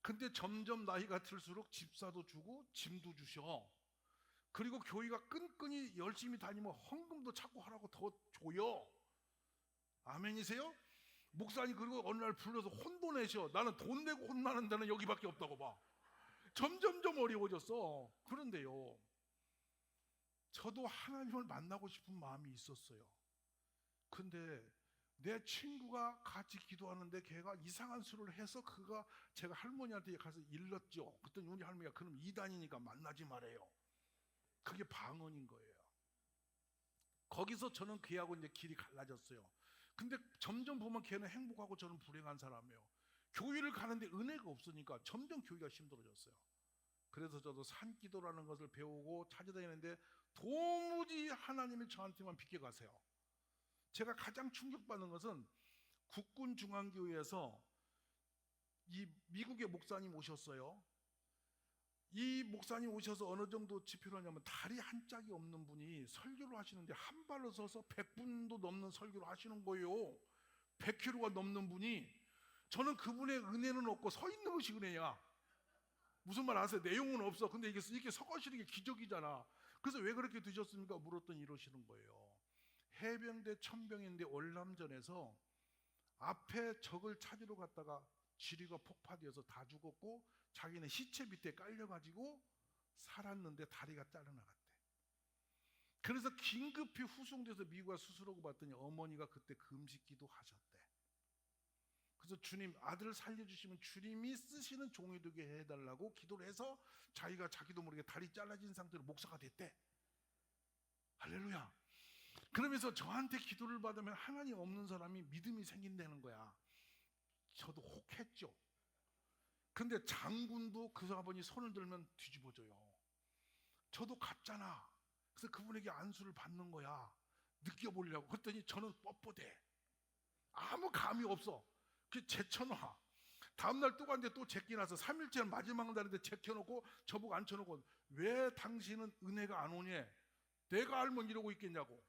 근데 점점 나이가 들수록 집사도 주고 짐도 주셔. 그리고 교회가 끈끈이 열심히 다니면 헌금도 자꾸 하라고 더 줘요. 아멘이세요? 목사님 그리고 어느 날 불러서 혼도 내셔. 나는 돈 내고 혼나는 데는 여기밖에 없다고 봐. 점점점 어려워졌어. 그런데요, 저도 하나님을 만나고 싶은 마음이 있었어요. 근데 내 친구가 같이 기도하는데 걔가 이상한 술을 해서 제가 할머니한테 가서 일렀죠. 그랬더니 우리 할머니가 그럼 이단이니까 만나지 말아요. 그게 방언인 거예요. 거기서 저는 걔하고 이제 길이 갈라졌어요. 근데 점점 보면 걔는 행복하고 저는 불행한 사람이에요. 교회를 가는데 은혜가 없으니까 점점 교회가 힘들어졌어요. 그래서 저도 산기도라는 것을 배우고 찾아다니는데 도무지 하나님이 저한테만 비켜가세요. 제가 가장 충격받는 것은 국군중앙교회에서 이 미국의 목사님 오셨어요. 이 목사님 오셔서 어느 정도 지표를 하냐면 다리 한 짝이 없는 분이 설교를 하시는데 한 발로 서서 100분도 넘는 설교를 하시는 거예요. 100km가 넘는 분이. 저는 그분의 은혜는 없고 서 있는 것이 은혜야. 무슨 말 아세요? 내용은 없어. 근데 이게 섞어지는 게 기적이잖아. 그래서 왜 그렇게 드셨습니까? 물었더니 이러시는 거예요. 해병대 천병인데 월남전에서 앞에 적을 찾으러 갔다가 지리가 폭파되어서 다 죽었고 자기는 시체 밑에 깔려가지고 살았는데 다리가 잘려나갔대. 그래서 긴급히 후송돼서 미국에 수술하고 봤더니 어머니가 그때 금식기도 하셨대. 그래서 주님, 아들을 살려주시면 주님이 쓰시는 종이 되게 해달라고 기도를 해서 자기도 모르게 다리 잘라진 상태로 목사가 됐대. 할렐루야. 그러면서 저한테 기도를 받으면 하나님 없는 사람이 믿음이 생긴다는 거야. 저도 혹했죠. 근데 장군도 그 아버지 손을 들면 뒤집어져요. 저도 갔잖아. 그래서 그분에게 안수를 받는 거야. 느껴보려고. 그랬더니 저는 뻣뻣해. 아무 감이 없어. 그 제쳐놔. 다음날 또 갔는데 또 제끼나서 3일째 마지막 날인데 제껴놓고 저보고 앉혀놓고 왜 당신은 은혜가 안 오니? 내가 알면 이러고 있겠냐고.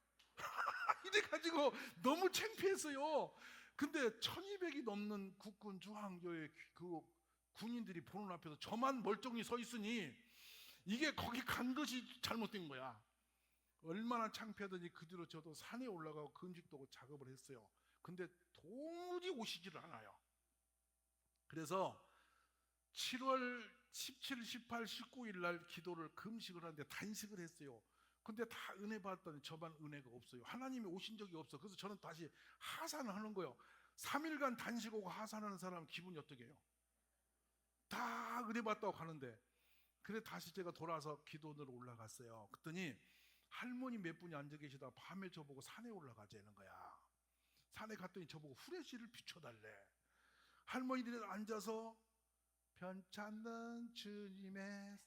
이래가지고 너무 창피했어요. 근데 1200이 넘는 국군 중앙교회 그 군인들이 보는 앞에서 저만 멀쩡히 서 있으니 이게 거기 간 것이 잘못된 거야. 얼마나 창피하더니 그 뒤로 저도 산에 올라가고 금식도 하고 작업을 했어요. 근데 도무지 오시지를 않아요. 그래서 7월 17, 18, 19일 날 기도를 금식을 하는데 단식을 했어요. 근데 다 은혜 받았더니 저만 은혜가 없어요. 하나님이 오신 적이 없어. 그래서 저는 다시 하산을 하는 거예요. 3일간 단식하고 하산하는 사람 기분이 어떻게 해요? 다 은혜 받다고 가는데. 그래 다시 제가 돌아와서 기도원으로 올라갔어요. 그랬더니 할머니 몇 분이 앉아 계시다가 밤에 저보고 산에 올라가자는 거야. 산에 갔더니 저보고 후레쉬를 비춰달래. 할머니들이 앉아서 편찮는 주님의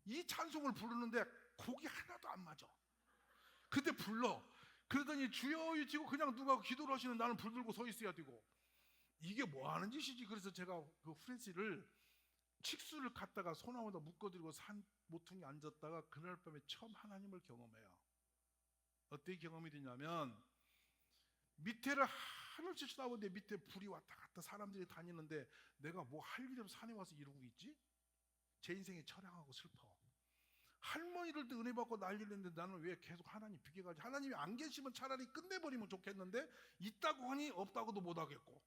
이 찬송을 부르는데 곡이 하나도 안 맞아. 그때 불러. 그러더니 주여 외치고 그냥 누가 기도를 하시는 나는 불 들고 서 있어야 되고 이게 뭐 하는 짓이지. 그래서 제가 그 후레쉬를 칙수를 갖다가 소나무에다 묶어드리고 산 모퉁이 앉았다가 그날 밤에 처음 하나님을 경험해요. 어떻게 경험이 되냐면 밑에를 하늘치 쳐다보는데 밑에 불이 왔다 갔다 사람들이 다니는데 내가 뭐 할 일이 없어 산에 와서 이러고 있지? 제 인생이 처량하고 슬퍼. 할머니들도 은혜 받고 난리를 했는데 나는 왜 계속 하나님 비켜가지고 하나님이 안 계시면 차라리 끝내버리면 좋겠는데 있다고 하니 없다고도 못하겠고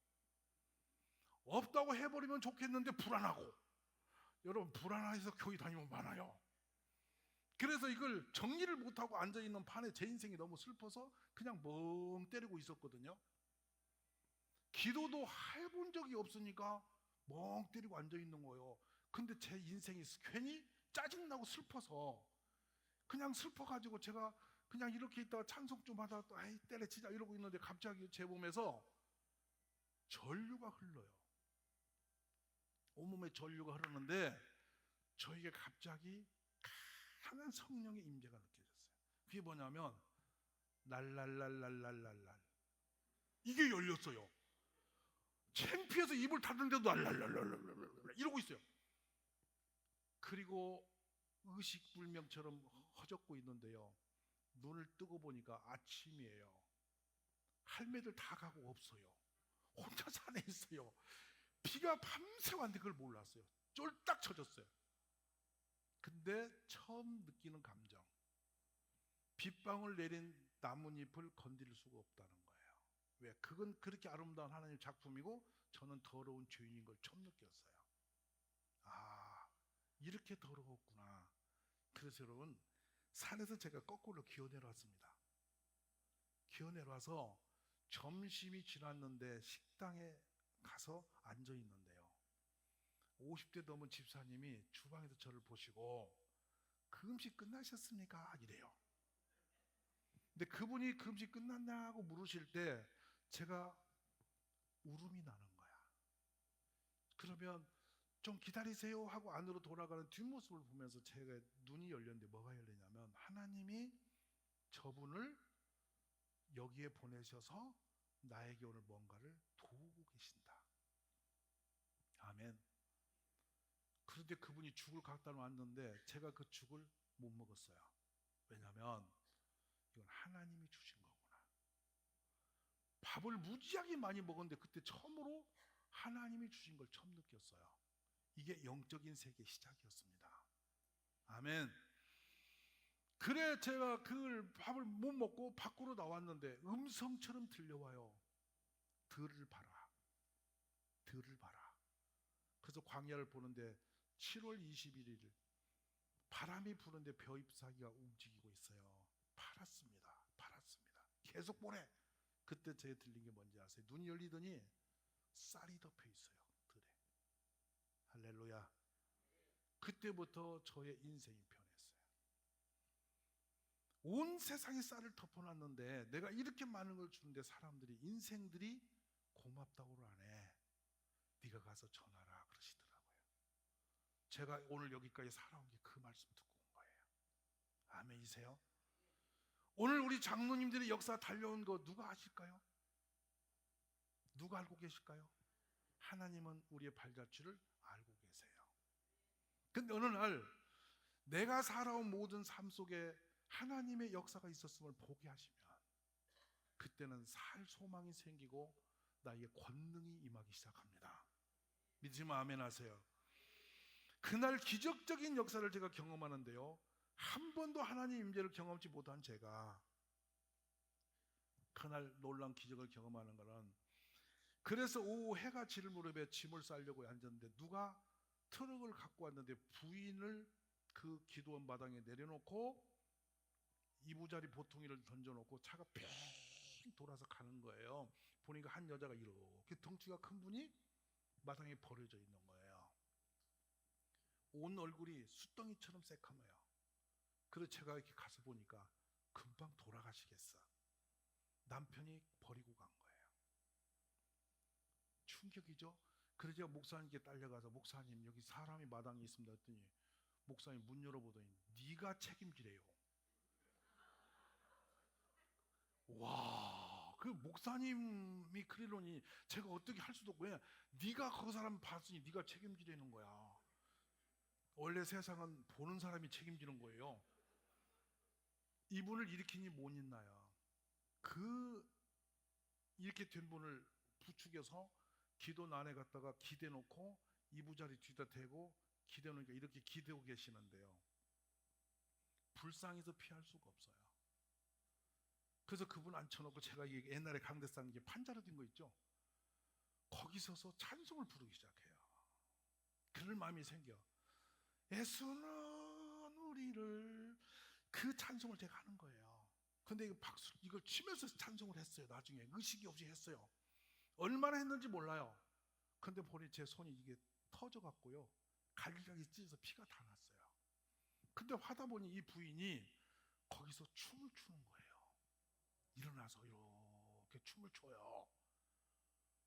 없다고 해버리면 좋겠는데 불안하고. 여러분 불안해서 교회 다니면 많아요. 그래서 이걸 정리를 못하고 앉아있는 판에 제 인생이 너무 슬퍼서 그냥 멍 때리고 있었거든요. 기도도 해본 적이 없으니까 멍 때리고 앉아있는 거예요. 근데 제 인생이 괜히 짜증나고 슬퍼서 그냥 슬퍼가지고 제가 그냥 이렇게 있다가 찬송 좀 하다가 또 아이 때려치자 이러고 있는데 갑자기 제 몸에서 전류가 흘러요. 온몸에 전류가 흐르는데 저에게 갑자기 강한 성령의 임재가 느껴졌어요. 그게 뭐냐면 랄랄랄랄랄랄랄 이게 열렸어요. 창피해서 입을 닫는데도 랄랄랄랄랄 이러고 있어요. 그리고 의식불명처럼 허젓고 있는데요. 눈을 뜨고 보니까 아침이에요. 할매들 다 가고 없어요. 혼자 산에 있어요. 비가 밤새 왔는데 그걸 몰랐어요. 쫄딱 쳐졌어요. 근데 처음 느끼는 감정. 빗방울 내린 나뭇잎을 건드릴 수가 없다는 거예요. 왜? 그건 그렇게 아름다운 하나님 작품이고 저는 더러운 죄인인 걸 처음 느꼈어요. 아, 이렇게 더러웠구나. 그래서 여러분 산에서 제가 거꾸로 기어 내려왔습니다. 기어 내려와서 점심이 지났는데 식당에 가서 앉아 있는데요. 50대 넘은 집사님이 주방에서 저를 보시고 그 음식 끝나셨습니까? 이래요. 근데 그분이 그 음식 끝났냐고 물으실 때 제가 울음이 나는 거야. 그러면 좀 기다리세요 하고 안으로 돌아가는 뒷모습을 보면서 제가 눈이 열렸는데 뭐가 열리냐면 하나님이 저분을 여기에 보내셔서 나에게 오늘 뭔가를 도우고 계신다. 아멘. 그런데 그분이 죽을 갖다 놨는데 제가 그 죽을 못 먹었어요. 왜냐하면 이건 하나님이 주신 거구나. 밥을 무지하게 많이 먹었는데 그때 처음으로 하나님이 주신 걸 처음 느꼈어요. 이게 영적인 세계의 시작이었습니다. 아멘. 그래 제가 그걸 밥을 못 먹고 밖으로 나왔는데 음성처럼 들려와요. 들을 봐라. 들을 봐라. 그래서 광야를 보는데 7월 21일 바람이 부는데 벼 잎사귀가 움직이고 있어요. 팔았습니다. 팔았습니다. 계속 보내. 그때 제게 들린 게 뭔지 아세요? 눈이 열리더니 쌀이 덮여 있어요. 들에. 할렐루야. 그때부터 저의 인생이 변했어요. 온 세상에 쌀을 덮어놨는데 내가 이렇게 많은 걸 주는데 사람들이 인생들이 고맙다고를 안 해. 네가 가서 전하라 그러시더라고요. 제가 오늘 여기까지 살아온 게 그 말씀 듣고 온 거예요. 아멘이세요? 오늘 우리 장로님들의 역사 달려온 거 누가 아실까요? 누가 알고 계실까요? 하나님은 우리의 발자취를 알고 계세요. 근데 어느 날 내가 살아온 모든 삶 속에 하나님의 역사가 있었음을 보게 하시면 그때는 살 소망이 생기고 나에게 권능이 임하기 시작합니다. 믿으시면 아멘 하세요. 그날 기적적인 역사를 제가 경험하는데요, 한 번도 하나님 임재를 경험하지 못한 제가 그날 놀라운 기적을 경험하는 것은, 그래서 오후 해가 지를 무렵에 짐을 싸려고 앉았는데 누가 트럭을 갖고 왔는데 부인을 그 기도원 마당에 내려놓고 이부자리 보통이를 던져놓고 차가 빙 돌아서 가는 거예요. 보니까 한 여자가 이렇게 덩치가 큰 분이 마당에 버려져 있는 거예요. 온 얼굴이 숫덩이처럼 새카매요. 그래서 제가 이렇게 가서 보니까 금방 돌아가시겠어. 남편이 버리고 간 거예요. 충격이죠. 그래서 제가 목사님께 딸려가서 목사님 여기 사람이 마당에 있습니다 했더니 목사님 문 열어보더니 네가 책임지래요. 와, 그 목사님이 그러려니 제가 어떻게 할 수도 없고, 왜 네가 그 사람 봤으니 네가 책임지라는 거야. 원래 세상은 보는 사람이 책임지는 거예요. 이분을 일으키니 못 있나요? 그 이렇게 된 분을 부축해서 기도난에 갔다가 기대놓고 이부자리 뒤다 대고 기대놓으니까 이렇게 기대고 계시는데요, 불쌍해서 피할 수가 없어요. 그래서 그분 앉혀놓고 제가 이게 옛날에 강대상 이게 판자로 된 거 있죠? 거기 서서 찬송을 부르기 시작해요. 그럴 마음이 생겨. 예수는 우리를, 그 찬송을 제가 하는 거예요. 근데 이거 박수 이걸 치면서 찬송을 했어요. 나중에 의식이 없이 했어요. 얼마나 했는지 몰라요. 근데 보니 제 손이 이게 터져 갖고요, 갈기갈기 찢어서 피가 다 났어요. 근데 하다 보니 이 부인이 거기서 춤을 추는 거예요. 일어나서 이렇게 춤을 춰요.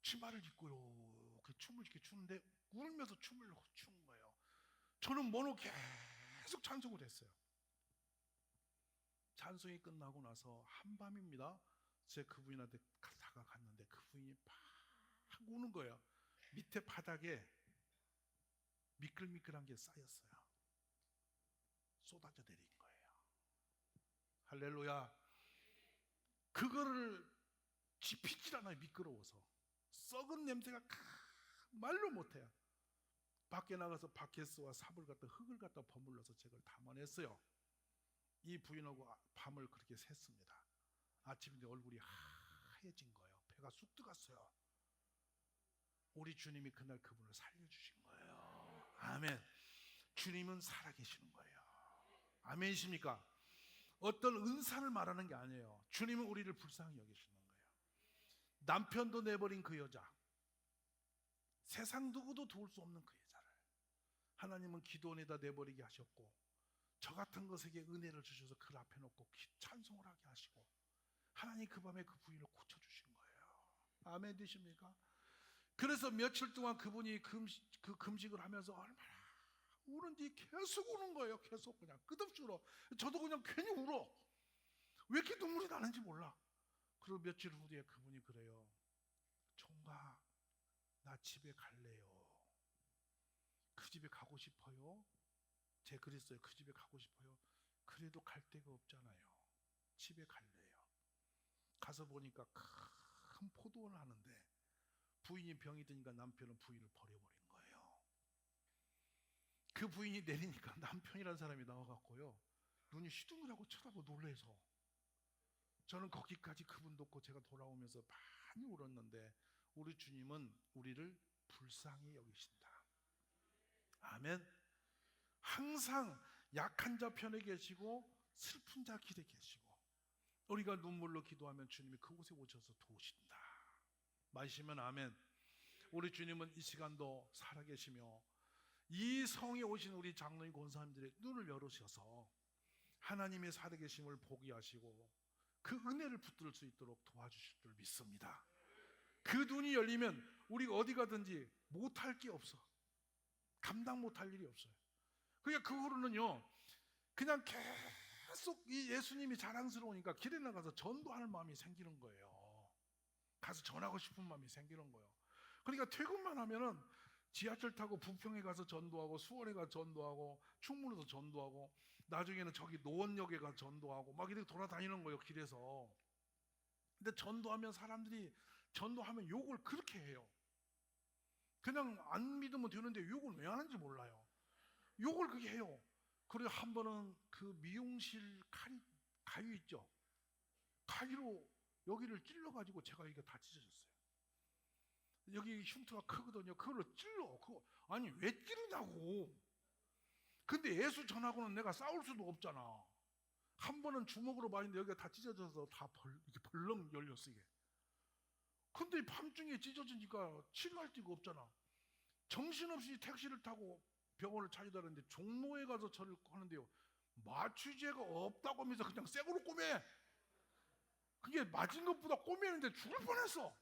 치마를 입고 이렇게 춤을 이렇게 추는데 울면서 춤을 추는 거예요. 저는 모노 계속 찬송을 했어요. 찬송이 끝나고 나서 한밤입니다. 제 그분한테 다가갔는데 그 부인이 막 우는 거예요. 밑에 바닥에 미끌미끌한 게 쌓였어요. 쏟아져 내린 거예요. 할렐루야. 그거를 지피질 않아요. 미끄러워서 썩은 냄새가 말로 못해요. 밖에 나가서 바켓스와 삽을 갖다 흙을 갖다 버물러서 제걸 담아냈어요. 이 부인하고 밤을 그렇게 샜습니다. 아침인데 얼굴이 하얘진 거예요. 배가 쑥 들어갔어요. 우리 주님이 그날 그분을 살려주신 거예요. 아멘. 주님은 살아계시는 거예요. 아멘이십니까? 어떤 은사를 말하는 게 아니에요. 주님은 우리를 불쌍히 여기시는 거예요. 남편도 내버린 그 여자, 세상 누구도 도울 수 없는 그 여자를 하나님은 기도원에다 내버리게 하셨고, 저 같은 것에게 은혜를 주셔서 그 앞에 놓고 찬송을 하게 하시고, 하나님 그 밤에 그 부인을 고쳐주신 거예요. 아멘 되십니까? 그래서 며칠 동안 그분이 금식을 하면서 얼마나 우는지 계속 우는 거예요. 계속 그냥 끝없이 울어. 저도 그냥 괜히 울어. 왜 이렇게 눈물이 나는지 몰라. 그리고 며칠 후에 그분이 그래요. 총각, 나 집에 갈래요. 그 집에 가고 싶어요. 제가 그랬어요. 그 집에 가고 싶어요. 그래도 갈 데가 없잖아요. 집에 갈래요. 가서 보니까 큰 포도원을 하는데 부인이 병이 드니까 남편은 부인을 버려버린 거예요. 그 부인이 내리니까 남편이라는 사람이 나와갖고요, 눈이 시둥이라고 쳐다보고 놀래서 저는 거기까지 그분 돕고 제가 돌아오면서 많이 울었는데 우리 주님은 우리를 불쌍히 여기신다. 아멘. 항상 약한 자 편에 계시고 슬픈 자 길에 계시고 우리가 눈물로 기도하면 주님이 그곳에 오셔서 도우신다. 마시면 아멘. 우리 주님은 이 시간도 살아계시며 이 성에 오신 우리 장로님 권사님들의 눈을 열으셔서 하나님의 살아계심을 보게 하시고 그 은혜를 붙들 수 있도록 도와주실 줄 믿습니다. 그 눈이 열리면 우리가 어디 가든지 못할 게 없어. 감당 못할 일이 없어요. 그러니까 그 후로는요 그냥 계속 이 예수님이 자랑스러우니까 길에 나가서 전도할 마음이 생기는 거예요. 가서 전하고 싶은 마음이 생기는 거예요. 그러니까 퇴근만 하면은 지하철 타고 부평에 가서 전도하고 수원에 가서 전도하고 충무로도 전도하고 나중에는 저기 노원역에 가서 전도하고 막 이렇게 돌아다니는 거예요, 길에서. 근데 전도하면 사람들이 전도하면 욕을 그렇게 해요. 그냥 안 믿으면 되는데 욕을 왜 하는지 몰라요. 욕을 그렇게 해요. 그리고 한 번은 그 미용실 가위 있죠? 가위로 여기를 찔러가지고 제가 이게 다 찢어졌어요. 여기 흉터가 크거든요. 그걸로 찔러. 아니 왜 찌르냐고. 근데 예수 전하고는 내가 싸울 수도 없잖아. 한 번은 주먹으로 맞는데 여기가 다 찢어져서 다 이렇게 벌렁 열렸어 이게. 근데 밤중에 찢어지니까 치료할 데가 없잖아. 정신없이 택시를 타고 병원을 찾아다녔는데 종로에 가서 저를 하는데요 마취제가 없다고 하면서 그냥 생으로 꼬매. 그게 맞은 것보다 꼬매는데 죽을 뻔했어.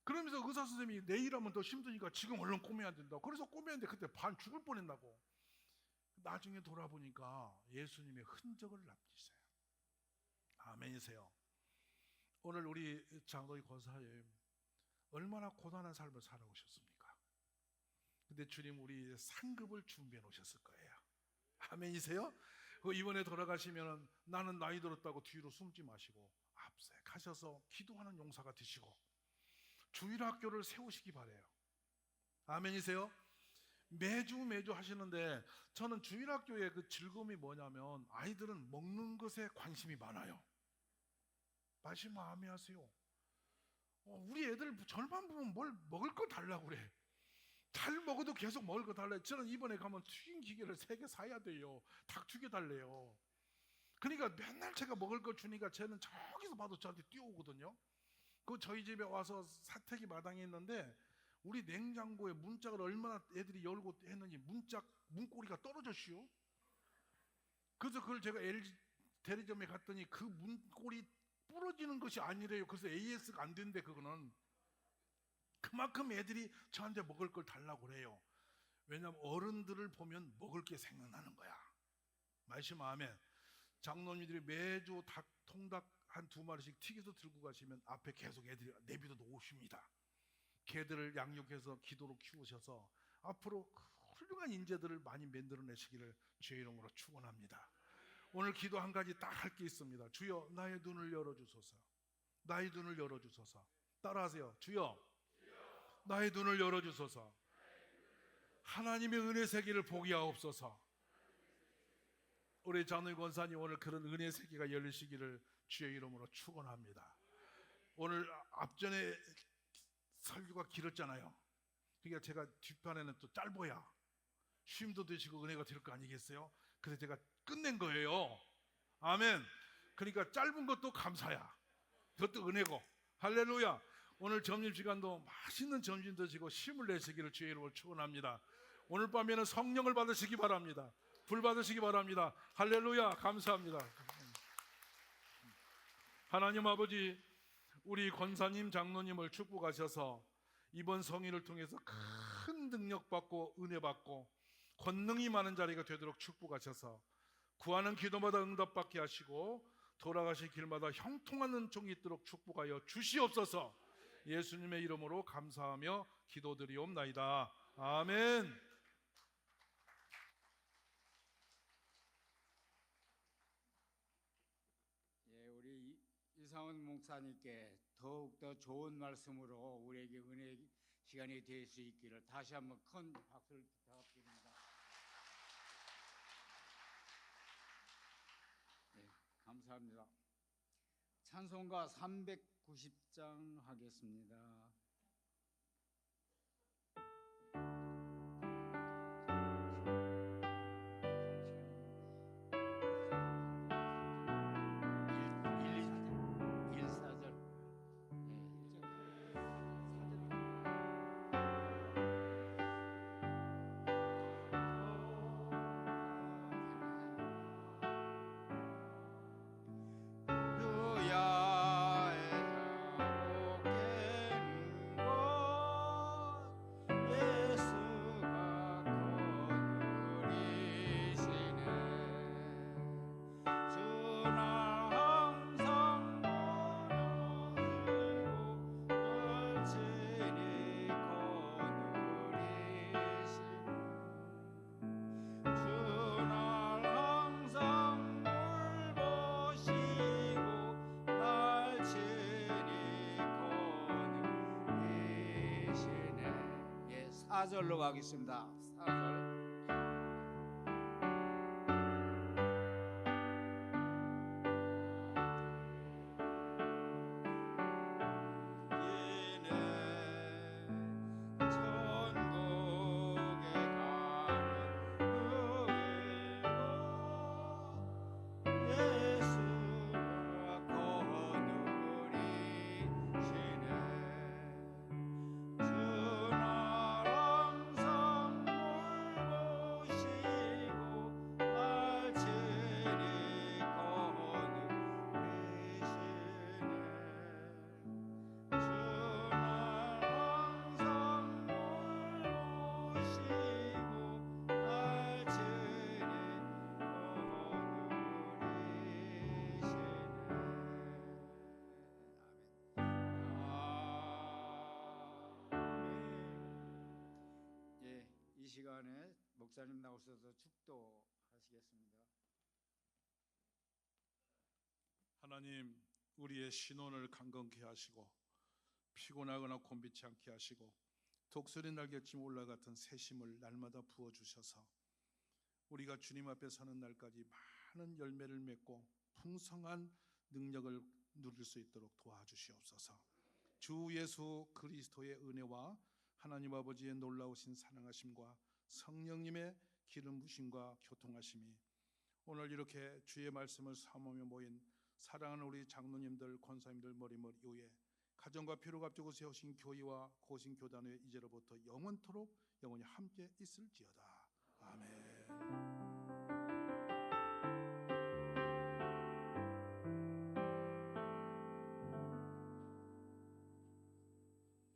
그러면서 의사 선생님이 내일 하면 더 힘드니까 지금 얼른 꼬매야 된다. 그래서 꼬매는데 그때 반 죽을 뻔했다고. 나중에 돌아보니까 예수님의 흔적을 남기세요. 아멘이세요. 오늘 우리 장로님 권사님 얼마나 고단한 삶을 살아오셨습니까? 근데 주님 우리 상급을 준비해 놓으셨을 거예요. 아멘이세요? 이번에 돌아가시면 나는 나이 들었다고 뒤로 숨지 마시고 앞서 가셔서 기도하는 용사가 되시고 주일학교를 세우시기 바래요. 아멘이세요? 매주 하시는데 저는 주일학교의 그 즐거움이 뭐냐면 아이들은 먹는 것에 관심이 많아요. 말씀 마음에 하세요. 우리 애들 절반 보면 뭘 먹을 거 달라고 그래. 잘 먹어도 계속 먹을 거 달래. 저는 이번에 가면 튀김 기계를 3개 사야 돼요. 닭 튀겨 달래요. 그러니까 맨날 제가 먹을 거 주니까 쟤는 저기서 봐도 저한테 뛰어오거든요. 그 저희 집에 와서 사택이 마당에 있는데 우리 냉장고에 문짝을 얼마나 애들이 열고 했는지 문고리가 떨어졌슈. 그래서 그걸 제가 LG 대리점에 갔더니 그 문고리 부러지는 것이 아니래요. 그래서 AS가 안 된대. 그거는 그만큼 애들이 저한테 먹을 걸 달라고 그래요. 왜냐하면 어른들을 보면 먹을 게 생각나는 거야. 말씀 아멘. 장로님들이 매주 통닭 한 2마리씩 튀겨서 들고 가시면 앞에 계속 애들이 내비도 오십니다. 개들을 양육해서 기도로 키우셔서 앞으로 훌륭한 인재들을 많이 만들어내시기를 주의 이름으로 축원합니다. 오늘 기도 한 가지 딱 할 게 있습니다. 주여 나의 눈을 열어주소서. 나의 눈을 열어주소서. 따라하세요. 주여 나의 눈을 열어주소서. 하나님의 은혜 세계를 보게 하옵소서. 우리 장로님 권사님 오늘 그런 은혜 세계가 열리시기를 주의 이름으로 축원합니다. 오늘 앞전에 설교가 길었잖아요. 그러니까 제가 뒷판에는 또 짧아야 쉼도 되시고 은혜가 될 거 아니겠어요? 그래서 제가 끝낸 거예요. 아멘. 그러니까 짧은 것도 감사야. 그것도 은혜고. 할렐루야. 오늘 점심시간도 맛있는 점심 드시고 힘을 내시기를 주의 이름으로 축원합니다. 오늘 밤에는 성령을 받으시기 바랍니다. 불 받으시기 바랍니다. 할렐루야. 감사합니다. 하나님 아버지, 우리 권사님 장로님을 축복하셔서 이번 성인을 통해서 큰 능력 받고 은혜 받고 권능이 많은 자리가 되도록 축복하셔서 구하는 기도마다 응답받게 하시고 돌아가실 길마다 형통한 은총이 있도록 축복하여 주시옵소서. 예수님의 이름으로 감사하며 기도드리옵나이다. 아멘. 예, 우리 이상훈 목사님께 더욱더 좋은 말씀으로 우리에게 은혜 시간이 될 수 있기를 다시 한번 큰 박수를 부탁드립니다. 감사합니다. 찬송가 390장 하겠습니다. 사절로 가겠습니다. 사절. 이 시간에 목사님 나오셔서 축도하시겠습니다. 하나님, 우리의 신혼을 강건케 하시고 피곤하거나 곤비치 않게 하시고 독수리 날개쯤 올라갔던 새심을 날마다 부어주셔서 우리가 주님 앞에 서는 날까지 많은 열매를 맺고 풍성한 능력을 누릴 수 있도록 도와주시옵소서. 주 예수 그리스도의 은혜와 하나님 아버지의 놀라우신 사랑하심과 성령님의 기름 부심과 교통하심이 오늘 이렇게 주의 말씀을 사모하며 모인 사랑하는 우리 장로님들, 권사님들 머리머리 위에 가정과 피로 값주고 세우신 교회와 고신 교단에 이제로부터 영원토록 영원히 함께 있을지어다. 아멘.